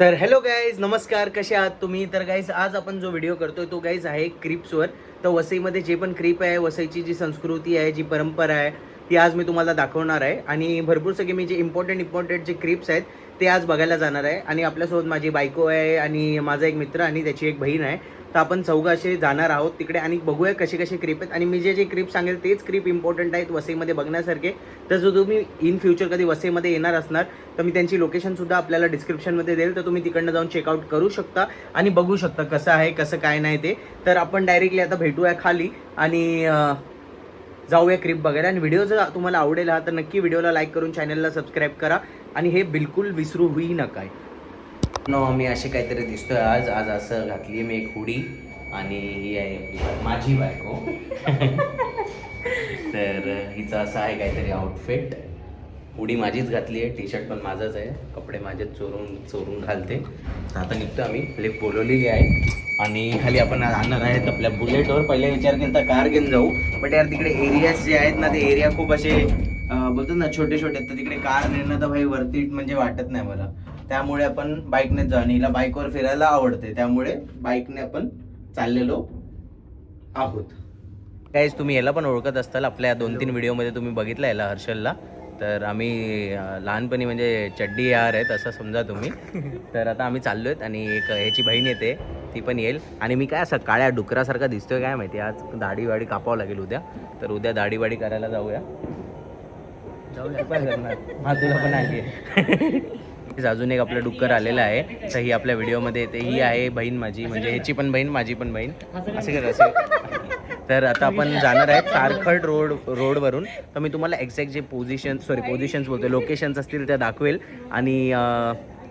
तर hello guys, नमस्कार. कसे आहात तुम्ही? तर गाईज आज आपण जो व्हिडिओ करतोय तो गाईज आहे क्रिप्सवर. तर वसईमध्ये जे पण क्रिप आहे, वसईची जी संस्कृती आहे, जी परंपरा आहे, ती आज मी तुम्हाला दाखवणार आहे. आणि भरपूर सगळे मी जे इम्पॉर्टंट जे क्रिप्स आहेत ते आज बघायला जाणार आहे. आणि आपल्यासोबत माझी बायको आहे आणि माझा एक मित्र आणि त्याची एक बहीण आहे. तर आपण चौघं असे जाणार आहोत तिकडे आणि बघूया कसे कसे क्रिप आहेत. आणि मी जे क्रिप सांगेल तेच क्रिप इम्पॉर्टंट आहेत वसईमध्ये बघण्यासारखे. तर जो तुम्ही इन फ्युचर कधी वसईमध्ये येणार असणार तर मी त्यांची लोकेशनसुद्धा आपल्याला डिस्क्रिप्शनमध्ये देईल. तर तुम्ही तिकडनं जाऊन चेकआउट करू शकता आणि बघू शकता कसं आहे कसं काय नाही ते. तर आपण डायरेक्टली आता भेटूया खाली आणि जाऊया क्रिप बघायला. आणि व्हिडिओ जर तुम्हाला आवडेल हा तर नक्की व्हिडिओला लाईक करून चॅनलला सबस्क्राईब करा आणि हे बिलकुल विसरू होई नका. मी असे काहीतरी दिसतोय आज असं घातली मी एक हुडी आणि ही आहे माझी बायको. तर हिचं असं आहे काहीतरी आउटफिट. हुडी माझीच घातली आहे, टी शर्ट पण माझाच आहे, कपडे माझेच चोरून घालते. आता निघतो आम्ही. लिफ्ट बोलवलेली आहे आणि खाली आपण आणणार आहेत आपल्या बुलेटवर. पहिले विचार केला कार घेऊन जाऊ, बट यार तिकडे एरियाज जे आहेत ना ते एरिया खूप असे बोलतो ना छोटे छोटे, तर तिकडे कार नेणं तर भाई वरती म्हणजे वाटत नाही मला. त्यामुळे आपण बाईकनेच जाऊ आणि हिला बाईकवर फिरायला आवडते, त्यामुळे बाईकने आपण चाललेलो आहोत. काहीच तुम्ही याला पण ओळखत असताल, आपल्या 2-3 व्हिडिओमध्ये तुम्ही बघितलं याला, हर्षलला. तर आम्ही लहानपणी म्हणजे चड्डी यार आहेत असं समजा तुम्ही. तर आता आम्ही चाललो आहेत आणि एक ह्याची बहीण येते, ती पण येईल. आणि मी काय असं काळ्या डुकरासारखा दिसतोय काय माहिती, आज दाढी कापावं लागेल उद्या. तर उद्या दाढी करायला जाऊया. हा तुला पण आली आहे. अजून एक आपलं डुक्कर आलेलं आहे. तर ही आपल्या व्हिडिओमध्ये येते. ही आहे बहीण माझी, म्हणजे ह्याची पण बहीण माझी पण बहीण. असे काय असे. तर आता आपण जाणार आहे तारखड रोडवरून. तर मी तुम्हाला एक्झॅक्ट जे पोझिशन्स बोलतो, लोकेशन्स असतील त्या दाखवेल आणि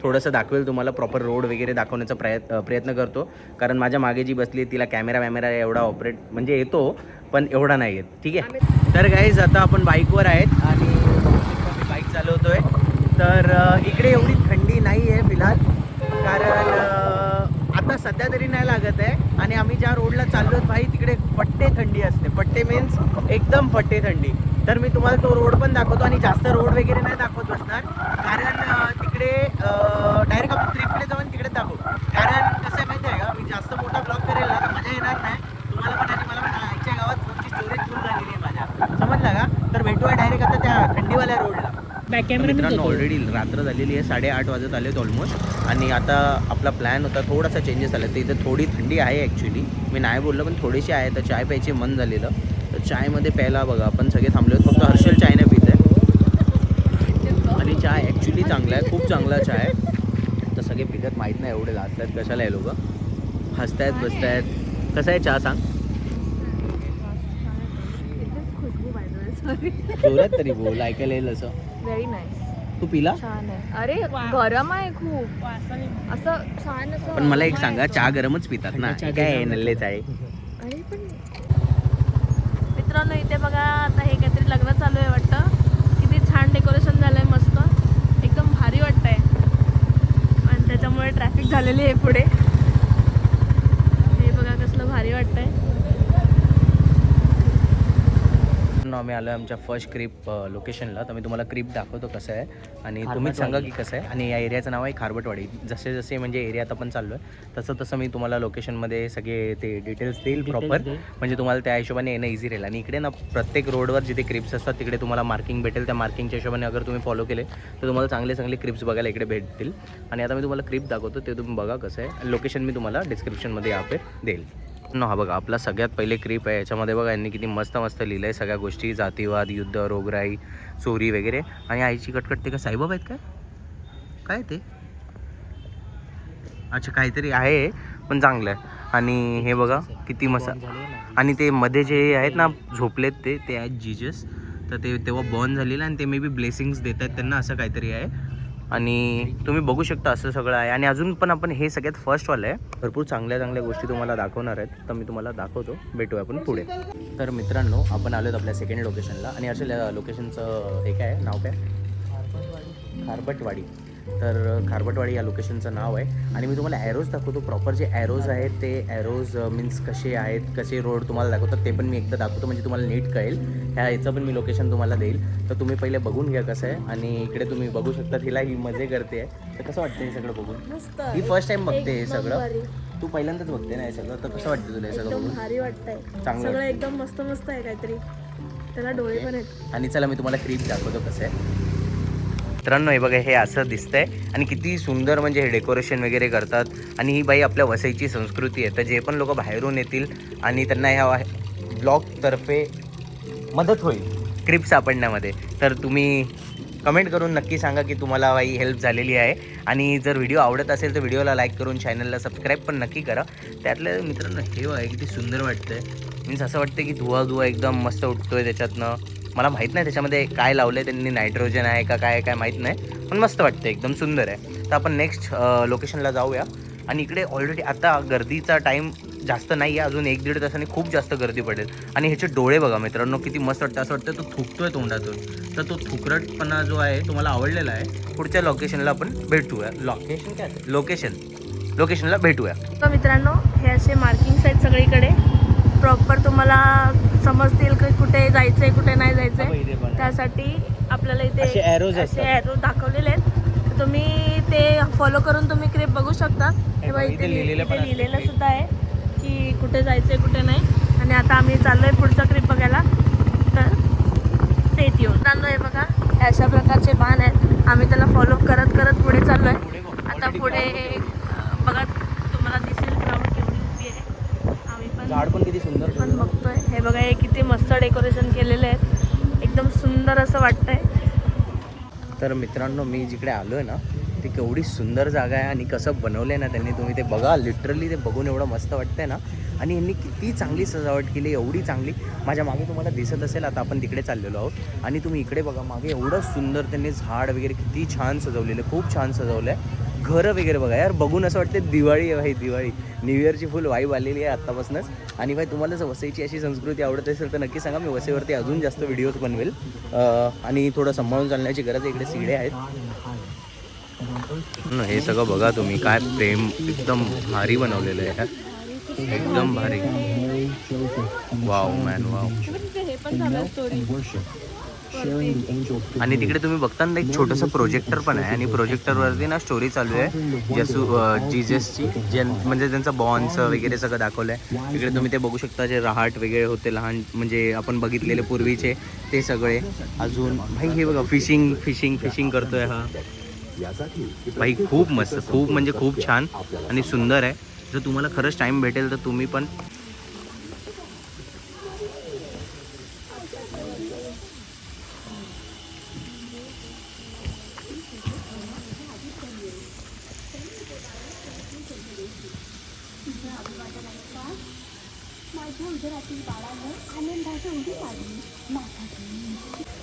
थोडंसं दाखवेल तुम्हाला. प्रॉपर रोड वगैरे दाखवण्याचा प्रयत्न करतो, कारण माझ्या मागे जी बसली तिला कॅमेरा एवढा ऑपरेट म्हणजे येतो पण एवढा नाही येत. ठीक आहे. तर गाईज आता आपण बाईकवर आहेत आणि बाईक चालवतोय. तर इकडे एवढी थंडी नाही आहे फिलहाल, कारण आता सध्या तरी नाही लागत आहे. आणि आम्ही ज्या रोडला चाललो भाई तिकडे फट्टे थंडी असते. फट्टे मीन्स एकदम फट्टे थंडी. तर मी तुम्हाला तो रोड पण दाखवतो आणि जास्त रोड वगैरे नाही दाखवत बसणार, कारण तिकडे डायरेक्ट आपण ट्रिपने जाऊन तिकडे दाखवू. कारण कसं आहे माहिती आहे का, मी जास्त मोठा ब्लॉग करेल ना तर मजा येणार नाही तुम्हाला पण आणि मला पण. आईच्या गावात फोनची स्टोरेज फुल झालेली आहे माझ्या, समजला का. तर भेटूया डायरेक्ट आता त्या थंडीवाल्या रोडला. मित्रांनो ऑलरेडी रात्र झालेली आहे, 8:30 वाजत आलेत ऑलमोस्ट. आणि आता आपला प्लॅन होता थोडासा चेंजेस झाला. तर इथे थोडी थंडी आहे ॲक्च्युली, मी नाही बोललो पण थोडीशी आहे. तर चाय प्यायची मन झालेलं, तर चायमध्ये प्यायला बघा आपण सगळे थांबलो. फक्त हर्षल चाय नाही पित आहे आणि चाय ॲक्च्युली चांगला आहे, खूप चांगला चाय आहे. तर सगळे पितात माहीत नाही, एवढे लाजतात कशाला हे लोक, हसतायत बसतायत. कसं आहे चहा सांग जोरात तरी बोल, ऐकायला येईल असं. Very nice. तू पिला? छान आहे. अरे गरम आहे खूप, असं छान असं. पण मला एक सांगा, चहा गरमच पितात ना, काय नल्लेच आहे. अरे पण मित्रांनो इथे बघा, आता हे काहीतरी लग्न चालू आहे वाटतं. किती छान डेकोरेशन झालंय, मस्त एकदम भारी वाटतंय. आणि त्याच्यामुळे ट्रॅफिक झालेली आहे पुढे. हे बघा कसलं भारी वाटतंय. आम्ही आलो आमच्या फर्स्ट क्रिप लोकेशनला. तर मी तुम्हाला क्रिप दाखवतो कसं आहे आणि तुम्हीच सांगा की कसं आहे. आणि या एरियाचं नाव आहे खारबटवाडी. जसे जसे म्हणजे एरियात आपण चाललो आहे तसं मी तुम्हाला लोकेशनमध्ये सगळे ते डिटेल्स देईल प्रॉपर, म्हणजे तुम्हाला त्या हिशोबाने येणं इझी राहील. आणि इकडे ना प्रत्येक रोडवर जिथे क्रिप्स असतात तिकडे तुम्हाला मार्किंग भेटेल. त्या मार्किंगच्या हिशोबाने अगर तुम्ही फॉलो केले तर तुम्हाला चांगले क्रिप्स बघायला इकडे भेटतील. आणि आता मी तुम्हाला क्रिप दाखवतो, ते तुम्ही बघा कसं आहे. लोकेशन मी तुम्हाला डिस्क्रिप्शनमध्ये यापे देईल. हा बघा आपला सगळ्यात पहिले क्रिप आहे. याच्यामध्ये बघा यांनी किती मस्त लिहिलं आहे सगळ्या गोष्टी, जातीवाद, युद्ध, रोगराई, चोरी वगैरे. आणि आईची कटकट ते काय साईबाबा आहेत काय ते, अच्छा काहीतरी आहे पण चांगलं आहे. आणि हे बघा किती मस्त. आणि ते मध्ये जे आहेत ना झोपलेत ते आहेत जीजस. तर ते तेव्हा बॉर्न झालेलं आणि ते मे बी ब्लेसिंग्स देत आहेत त्यांना, असं काहीतरी आहे. आणि तुम्ही बघू शकता असं सगळं आहे. आणि अजून पण आपण हे सगळ्यात फर्स्टवालं आहे. भरपूर चांगल्या गोष्टी तुम्हाला दाखवणार आहेत, तर मी तुम्हाला दाखवतो. भेटूया आपण पुढे. तर मित्रांनो आपण आलो आपल्या सेकंड लोकेशनला. आणि असं लोकेशनचं हे काय नाव काय, खारबटवाडी. तर खारबटवाडी या लोकेशनचं नाव आहे. आणि मी तुम्हाला ॲरोज दाखवतो, प्रॉपर जे ॲरोज आहेत ते ॲरोज मीन्स कसे आहेत, कसे रोड तुम्हाला दाखवतात ते पण मी एकदा दाखवतो, म्हणजे तुम्हाला नीट कळेल. ह्याचं पण मी लोकेशन तुम्हाला देईल. तर तुम्ही पहिले बघून घ्या कसं आहे. आणि इकडे तुम्ही बघू शकता हिला ही मजे करते आहे. तर कसं वाटतं हे सगळं बघून? मस्त. ही फर्स्ट टाइम बघते हे एकदम सगळं. भारी. तू पहिल्यांदाच बघते ना हे सगळं, तर कसं वाटतं तुला हे सगळं एकदम बघून? भारी वाटतंय. चांगलं सगळं वाटतंय. एकदम मस्त मस्त आहे काहीतरी. त्याला डोळे पण आहेत. आणि चला मी तुम्हाला क्रीप दाखवतो कसं आहे. मित्रांनो हे बघा, हे असं दिसतंय आणि किती सुंदर म्हणजे हे डेकोरेशन वगैरे करतात. आणि ही बाई आपल्या वसईची संस्कृती आहे. तर जे पण लोक बाहेरून येतील आणि त्यांना ह्या ब्लॉगतर्फे मदत होईल क्रीप सापडण्यामध्ये, तर तुम्ही कमेंट करून नक्की सांगा की तुम्हाला बाई हेल्प झालेली आहे. आणि जर व्हिडिओ आवडत असेल तर व्हिडिओला लाईक करून चॅनलला सबस्क्राईब पण नक्की करा. त्यातल्या मित्रांनो हे बघा किती सुंदर वाटतंय. मीन्स असं वाटतं की धुवा एकदम मस्त उठतोय त्याच्यातनं. मला माहीत नाही त्याच्यामध्ये काय लावलं आहे त्यांनी, नायट्रोजन आहे का काय माहीत नाही, पण मस्त वाटतं, एकदम सुंदर आहे. तर आपण नेक्स्ट लोकेशनला जाऊया. आणि इकडे ऑलरेडी आता गर्दीचा टाईम जास्त नाही आहे, अजून 1-1.5 तासाने खूप जास्त गर्दी पडेल. आणि ह्याचे डोळे बघा मित्रांनो किती मस्त वाटतं. असं वाटतं तो थुकतोय तोंडातून. तर तो थुकरटपणा जो आहे तो मला आवडलेला आहे. पुढच्या लोकेशनला आपण भेटूया. लोकेशनला भेटूया. तर मित्रांनो हे असे मार्किंग्स आहेत सगळीकडे. प्रॉपर तुम्हाला समजतील की कुठे जायचंय कुठे नाही जायचंय. त्यासाठी आपल्याला इथे असे arrows असे ॲरो दाखवलेले आहेत. तर तुम्ही ते फॉलो करून तुम्ही क्रीप बघू शकता. तेव्हा इथे लिहिलेलं सुद्धा आहे की कुठे जायचंय कुठे नाही. आणि आता आम्ही चाललोय पुढचा क्रीप बघायला. तर स्टेट येऊन चाललोय बघा, अशा प्रकारचे बाण आहेत. आम्ही त्याला फॉलो करत करत पुढे चाललोय. आता पुढे बघा तुम्हाला दिसेल ग्राउंड केवढी उभी आहे. आम्ही पण झाड पण किती सुंदर पण बघतोय. हे बघा हे किती मस्त डेकोरेशन केलेले आहेत. एकदम सुंदर असं वाटतंय. तर मित्रांनो मी जिकडे आलो आहे ना ती केवढी सुंदर जागा आहे आणि कसं बनवलं आहे ना त्यांनी, तुम्ही ते बघा. लिटरली ते बघून एवढं मस्त वाटतंय ना. आणि यांनी किती चांगली सजावट केली, एवढी चांगली. माझ्या मागे तुम्हाला दिसत असेल, आता आपण तिकडे चाललेलो आहोत. आणि तुम्ही इकडे बघा मागे एवढं सुंदर त्यांनी झाड वगैरे किती छान सजवलेलं, खूप छान सजवलं आहे. घरं वगैरे बघा यार, बघून असं वाटतं दिवाळी आहे भाई, दिवाळी. न्यू इयरची फुल वाईब आलेली आहे आत्तापासूनच. आणि भाई तुम्हाला जर वसईची अशी संस्कृती आवडत असेल तर नक्की सांगा. मी वसईवरती अजून जास्त व्हिडिओज बनवेल. आणि थोडं सांभाळून चालण्याची गरज आहे. इकडे शिड्या आहेत. हे सगळं बघा तुम्ही, काय प्रेम, एकदम भारी बनवलेलं आहे. एकदम भारी. Wow man wow. हे पण झालं स्टोरी. आणि तिकडे तुम्ही बघता ना एक छोटंसं प्रोजेक्टर पण आहे. आणि प्रोजेक्टरवरती ना स्टोरी चालू आहे जीजसची, म्हणजे त्यांचा बॉन्डचं वगैरे सगळं दाखवलं आहे. तिकडे तुम्ही ते बघू शकता, जे रहाट वगैरे होते लहान, म्हणजे आपण बघितलेले पूर्वीचे ते सगळे. अजून भाई हे बघा फिशिंग करतोय हा भाई. खूप मस्त, खूप म्हणजे खूप छान आणि सुंदर आहे. जर तुम्हाला खरंच टाईम भेटेल तर तुम्ही पण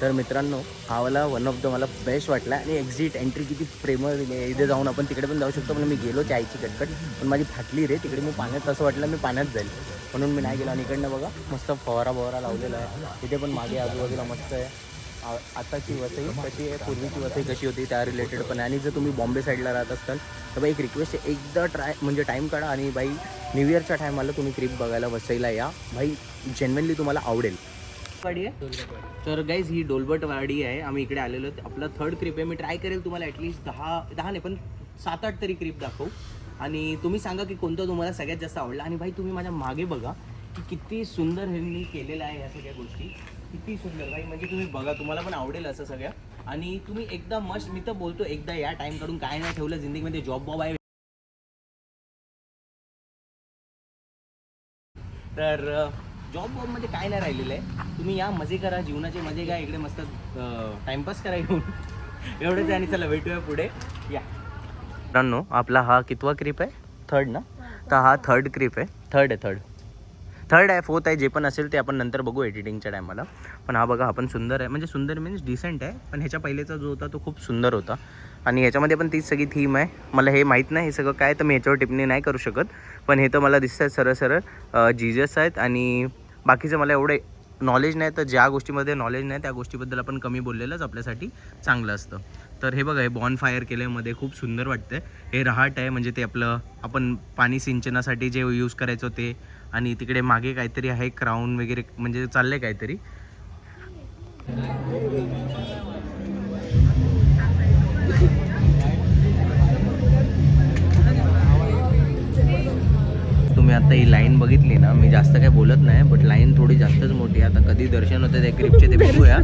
तर मित्रांनो हा वाला वन ऑफ द मला बेस्ट वाटला. आणि एक्झिट एंट्री किती प्रेमळ, इथे जाऊन आपण तिकडे पण जाऊ शकतो. पण मी गेलो चायची कटकट, पण माझी फाटली रे तिकडे. मी पाण्यात असं वाटलं मी पाण्यात जाईल म्हणून मी नाही गेलो. आणि इकडनं बघा मस्त फवारा लावलेला आहे. तिथे पण मागे आजूबाजूला मस्त आहे. आताची वसई कशी आहे, पूर्वीची वसई कशी होती त्या रिलेटेड पण आहे. आणि जर तुम्ही बॉम्बे साईडला राहत असाल तर बाई एक रिक्वेस्ट आहे, एकदा टाईम काढा आणि बाई न्यू इयरच्या टायमाला तुम्ही क्रीप बघायला वसईला या. भाई जेन्युइनली तुम्हाला आवडेल. वाडी आहे. तर गाईज ही डोलबट वाडी आहे. आम्ही इकडे आलेलो. आपला 3rd क्रीप आहे. मी ट्राय करेल तुम्हाला ॲटलिस्ट 10 नाही पण 7-8 तरी क्रीप दाखवू. आणि तुम्ही सांगा की कोणतं तुम्हाला सगळ्यात जास्त आवडलं. आणि भाई तुम्ही माझ्या मागे बघा की किती सुंदर ह्यांनी केलेलं आहे ह्या सगळ्या गोष्टी. किती सुंदर भाई, म्हणजे तुम्ही बघा, तुम्हाला पण आवडेल असं सगळं. आणि तुम्ही एकदा मस्ट, मी तर बोलतो एकदा या टाईम काढून. काय नाही ठेवलं जिंदगीमध्ये, जॉब आहे. तर जॉबमध्ये काय नाही राहिलेलं आहे. तुम्ही या, मजे करा, जीवनाचे मजे घ्या. इकडे मस्त टाइमपास करा येऊन. एवढंच. आणि चला भेटूया पुढे. या मित्रांनो, आपला हा कितवा क्रीप आहे? 3rd ना. तर हा 3rd क्रीप आहे. 3rd आहे 4th आहे, जे पण असेल ते आपण नंतर बघू एडिटिंगच्या टायमाला. पण हा बघा, हा पण सुंदर आहे. म्हणजे सुंदर मीन्स डिसेंट आहे. पण ह्याच्या पहिलेचा जो होता तो खूप सुंदर होता. आणि ह्याच्यामध्ये पण तीच सगळी थीम आहे. मला हे माहीत नाही हे सगळं काय, तर मी ह्याच्यावर टिप्पणी नाही करू शकत. पण हे तर मला दिसतं आहे सरळ जीजस आहेत. आणि बाकीचं मला एवढे नॉलेज नाही. तर ज्या गोष्टीमध्ये नॉलेज नाही त्या गोष्टीबद्दल आपण कमी बोललेलंच आपल्यासाठी चांगलं असतं. तर हे बघा, हे बॉन फायर केलं मध्ये, खूप सुंदर वाटतंय. हे रहाट आहे, म्हणजे ते आपलं आपण पाणी सिंचनासाठी जे यूज करायचो ते. आणि तिकडे मागे काहीतरी आहे क्राऊन वगैरे, म्हणजे चाललंय काहीतरी. तुम्ही आता ही लाईन बघितली ना, मी जास्त काय बोलत नाही, बट लाईन थोडी जास्तच मोठी आहे. आता कधी दर्शन होतं त्या क्रिपचे ते बघूया,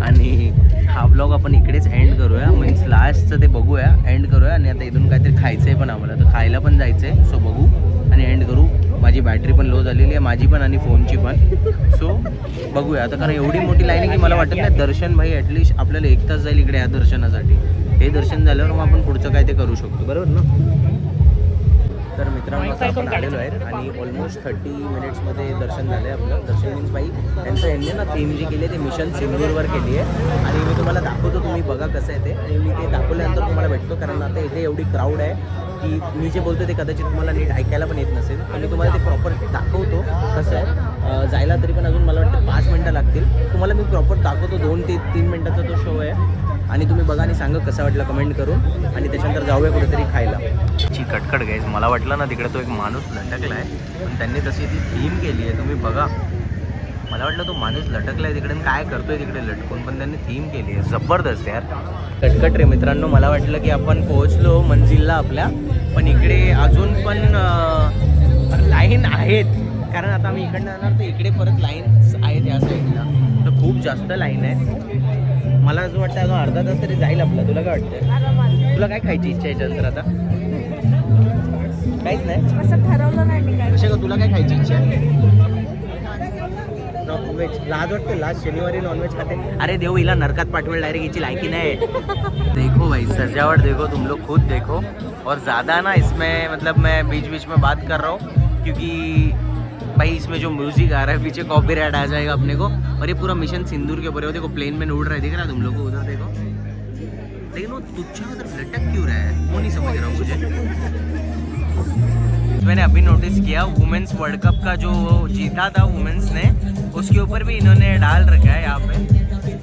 आणि हा ब्लॉग आपण इकडेच एंड करूया, मीन्स लास्टचं ते बघूया, एंड करूया. आणि आता इथून काहीतरी खायचं आहे पण आम्हाला, तर खायला पण जायचं आहे. सो बघू आणि एंड करू. माझी बॅटरी पण लो झालेली आहे, माझी पण आणि फोनची पण. सो बघूया आता, कारण एवढी मोठी लाईन आहे की मला वाटत नाही दर्शन भाई ॲटलिस्ट आपल्याला 1 तास जाईल इकडे या दर्शनासाठी. हे दर्शन झाल्यावर मग आपण पुढचं काय ते करू शकतो, बरोबर ना. तर मित्रांनो आता आपण आलेलो आहेत आणि ऑलमोस्ट 30 मिनिट्समध्ये दर्शन झालं आहे आपलं. दर्शन मीन्स बाई त्यांचं यांनी ना थीम जी केली आहे ते मिशन सिंदूरवर केली आहे, आणि मी तुम्हाला दाखवतो, तुम्ही बघा कसं आहे ते. आणि मी ते दाखवल्यानंतर तुम्हाला भेटतो, कारण आता इथे एवढी क्राऊड आहे की मी जे बोलतो ते कदाचित तुम्हाला नीट ऐकायला पण येत नसेल. तर मी तुम्हाला ते प्रॉपर दाखवतो कसं आहे. जायला तरी पण अजून मला वाटतं 5 मिनटं लागतील. तुम्हाला मी प्रॉपर दाखवतो. 2 ते 3 मिनटाचा तो शो आहे, आणि तुम्ही बघा आणि सांगा कसं वाटलं कमेंट करून. आणि त्याच्यानंतर जाऊया कुठेतरी खायला. ची कटकट गाईज, मला वाटलं ना तिकडे तो एक माणूस लटकला आहे, पण त्यांनी तशी ती थीम केली आहे, तुम्ही बघा. मला वाटलं तो माणूस लटकला आहे तिकडे, काय करतोय तिकडे लटकून, पण त्यांनी थीम केली आहे जबरदस्त यार. कटकट रे मित्रांनो, मला वाटलं की आपण पोहोचलो मंजिलला आपल्या, पण इकडे अजून पण लाईन आहेत. कारण आता आम्ही इकडनं जाणार, तर इकडे परत लाईन आहेत या साईडला, तर खूप जास्त लाईन आहे. मला असं वाटतं अजून अर्धा तास तरी जाईल आपला. तुला काय वाटतं? तुला काय खायची इच्छा आहे याच्यानंतर आता? काहीच नाही, असं ठरवलं नाही मी काय. अशा का तुला काय खायची इच्छा आहे? नॉनव्हेज. लाज वाटते, लाज शनिवारी नॉनव्हेज खाते. अरे देव, हिला नरकात पाठवेल डायरेक्ट, हिची लायकी नहीं है. देखो भाई सजावट देखो, तुम लोग खुद देखो. और ज़्यादा ना इसमें, मतलब मैं बीच बीच में बात कर रहा हूँ क्योंकि भाई इसमें जो म्यूजिक आ रहा है पीछे कॉपीराइट आ जाएगा अपने को. और ये पूरा मिशन सिंदूर के ऊपर है. देखो प्लेन में उड़ रहा है, दिख रहा है तुम लोग को उधर देखो. लेकिन वो तुच्छा उधर लटक क्यों रहा है वो नहीं समझ रहा हूँ मुझे. मैंने अभी नोटिस किया वुमेन्स वर्ल्ड कप का जो जीता था वुमेन्स ने, उसके ऊपर भी इन्होंने डाल रखा है यहाँ पे.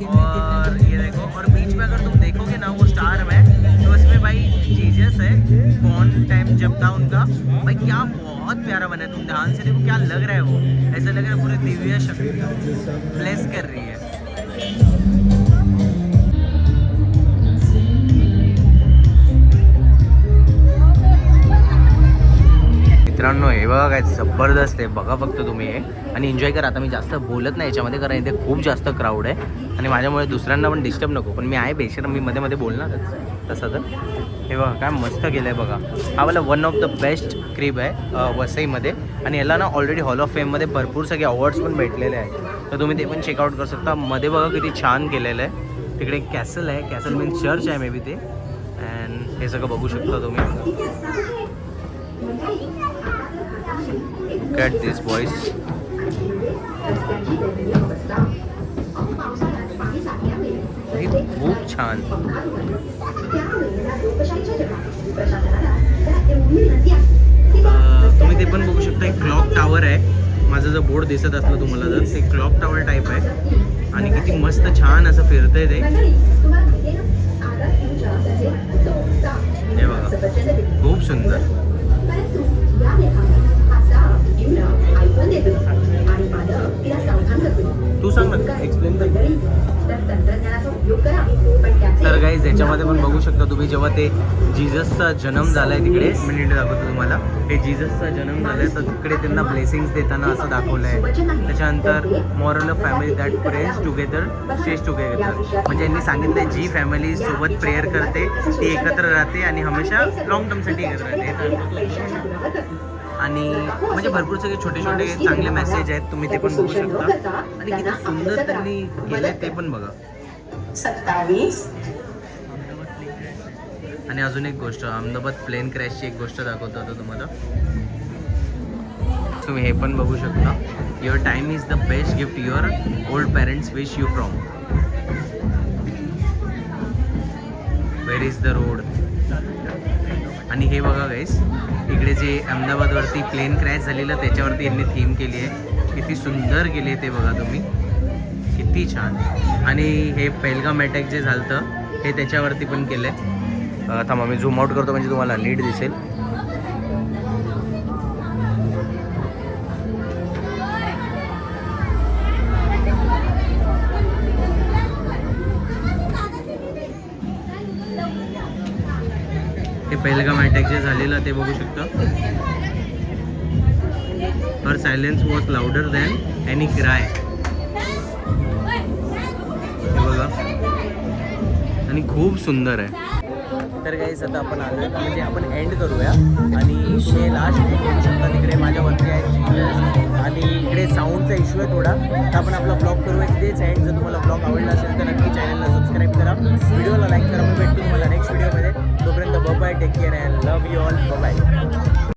और ये देखो, और बीच में अगर तुम देखोगे ना वो स्टार में, तो इसमें भाई जीसस है, कौन टाइम जब था उनका. भाई क्या बहुत प्यारा बना है, तुम ध्यान से देखो क्या लग रहा है. वो ऐसा लग रहा है पूरी दिव्य शक्ति ब्लेस कर रही है. मित्रांनो हे बघा काय जबरदस्त आहे, बघा फक्त तुम्ही हे आणि एन्जॉय करा. आता मी जास्त बोलत नाही याच्यामध्ये, कारण इथे खूप जास्त क्राऊड आहे आणि माझ्यामुळे दुसऱ्यांना पण डिस्टर्ब नको. पण मी आहे बेशरम, मी मध्ये मध्ये बोलणारच तसं. तर हे बघा काय मस्त केलं आहे बघा. हा वाला वन ऑफ द बेस्ट क्रिप आहे वसईमध्ये, आणि याला ना ऑलरेडी हॉल ऑफ फेममध्ये भरपूर सगळे अवॉर्ड्स पण भेटलेले आहेत, तर तुम्ही ते पण चेकआउट करू शकता. मध्ये बघा किती छान केलेलं आहे. तिकडे एक कॅसल आहे, कॅसल मीन्स चर्च आहे मे बी ते. अँड हे सगळं बघू शकता तुम्ही. Look at this boys. खूप छान. तुम्ही ते पण बघू शकता, एक क्लॉक टावर आहे. माझं जर बोर्ड दिसत असलं तुम्हाला तर ते क्लॉक टावर टाईप आहे, आणि किती मस्त छान असं फिरतंय ते. हे बघा खूप सुंदर. तू सांग ना, एक्सप्लेन कर. तर गाईज याच्यामध्ये पण बघू शकता तुम्ही, जेव्हा ते जीजसचा जन्म झाला आहे तिकडे, मी नीट दाखवतो तुम्हाला. हे जीजसचा जन्म झाला आहे, तर तिकडे त्यांना ब्लेसिंग्स देताना असं दाखवलं आहे. त्याच्यानंतर moral of family that praise together stage together, म्हणजे यांनी सांगितलं जी फॅमिली सोबत प्रेयर करते ती एकत्र राहते आणि हमेशा लॉंग टर्मसाठी एकत्र राहते. आणि म्हणजे भरपूर सगळे छोटे छोटे चांगले मेसेज आहेत, तुम्ही ते पण बघू शकता. आणि किती सुंदर त्यांनी केले ते पण बघा. 27. आणि अजून एक गोष्ट, अहमदाबाद प्लेन क्रॅशची एक गोष्ट दाखवतो आता तुम्हाला. तुम्ही हे पण बघू शकता. Your time is the best gift your old parents wish you from. Where is the road. आणि हे बघा गाईस, इकडे जे अहमदाबादवरती प्लेन क्रॅश झालेलं त्याच्यावरती यांनी थीम केली आहे. किती सुंदर केली आहे ते बघा तुम्ही, किती छान. आणि हे पहलगाम अटॅक जे झालं हे त्याच्यावरती पण केलं आहे. थांबा मी झूम आउट करतो म्हणजे तुम्हाला नीट दिसेल. हे पहलगाम अटॅक जे झालेलं ते बघू शकता. Her silence was louder than any cry. हे बघा आणि खूप सुंदर आहे. तर गाईस आता आपण आलो म्हणजे आपण एंड करूया आणि हे लास्ट बघू शकता तिकडे माझ्यावरती आहे आणि इकडे साऊंडचा इश्यू आहे थोडा. तर आपण आपला ब्लॉग करूया तिथेच एंड. जर तुम्हाला ब्लॉग आवडला असेल तर नक्की चॅनलला सबस्क्राईब करा, व्हिडिओला लाईक करा. मी भेटतो तुम्हाला नेक्स्ट व्हिडिओमध्ये. तोपर्यंत bye, take care and love you all. Bye.